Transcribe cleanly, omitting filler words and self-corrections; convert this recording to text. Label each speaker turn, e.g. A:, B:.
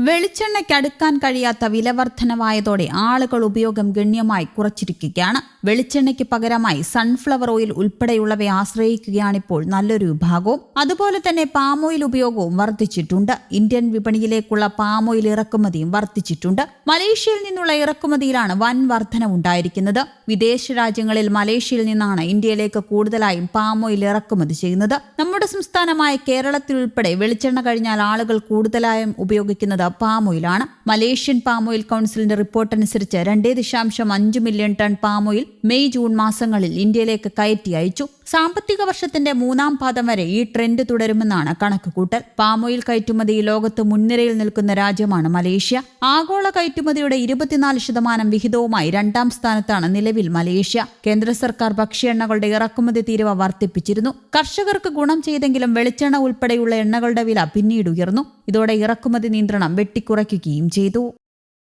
A: വെളിച്ചെണ്ണയ്ക്കടുക്കാൻ കഴിയാത്ത വിലവർദ്ധനവായതോടെ ആളുകൾ ഉപയോഗം ഗണ്യമായി കുറച്ചിരിക്കുകയാണ്. വെളിച്ചെണ്ണയ്ക്ക് പകരമായി സൺഫ്ലവർ ഓയിൽ ഉൾപ്പെടെയുള്ളവയെ ആശ്രയിക്കുകയാണിപ്പോൾ നല്ലൊരു വിഭാഗവും. അതുപോലെ തന്നെ പാം ഓയിൽ ഉപയോഗവും വർദ്ധിച്ചിട്ടുണ്ട്. ഇന്ത്യൻ വിപണിയിലേക്കുള്ള പാം ഓയിൽ ഇറക്കുമതിയും വർദ്ധിച്ചിട്ടുണ്ട്. മലേഷ്യയിൽ നിന്നുള്ള ഇറക്കുമതിയിലാണ് വൻ വർധനവുണ്ടായിരിക്കുന്നത്. വിദേശ രാജ്യങ്ങളിൽ മലേഷ്യയിൽ നിന്നാണ് ഇന്ത്യയിലേക്ക് കൂടുതലായും പാം ഓയിൽ ഇറക്കുമതി ചെയ്യുന്നത്. നമ്മുടെ സംസ്ഥാനമായ കേരളത്തിൽ ഉൾപ്പെടെ വെളിച്ചെണ്ണ കഴിഞ്ഞാൽ ആളുകൾ കൂടുതലായും ഉപയോഗിക്കുന്നത് പാം ഓയിലാണ്. മലേഷ്യൻ പാം ഓയിൽ കൗൺസിലിന്റെ റിപ്പോർട്ടനുസരിച്ച് 2.5 million ton palm oil May June മാസങ്ങളിൽ ഇന്ത്യയിലേക്ക് കയറ്റി അയച്ചു. സാമ്പത്തിക വർഷത്തിന്റെ 3-ാം പാദം വരെ ഈ ട്രെൻഡ് തുടരുമെന്നാണ് കണക്കുകൂട്ടൽ. പാം ഓയിൽ കയറ്റുമതി ലോകത്ത് മുൻനിരയിൽ നിൽക്കുന്ന രാജ്യമാണ് മലേഷ്യ. ആഗോള കയറ്റുമതിയുടെ 24% വിഹിതവുമായി 2-ാം സ്ഥാനത്താണ് നിലവിൽ മലേഷ്യ. കേന്ദ്ര സർക്കാർ ഭക്ഷ്യ എണ്ണകളുടെ ഇറക്കുമതി തീരുവ വർദ്ധിപ്പിച്ചിരുന്നു. കർഷകർക്ക് ഗുണം ചെയ്തെങ്കിലും വെളിച്ചെണ്ണ ഉൾപ്പെടെയുള്ള എണ്ണകളുടെ വില പിന്നീട് ഉയർന്നു. ഇതോടെ ഇറക്കുമതി നിയന്ത്രണം വെട്ടിക്കുറയ്ക്കുകയും ചെയ്തു.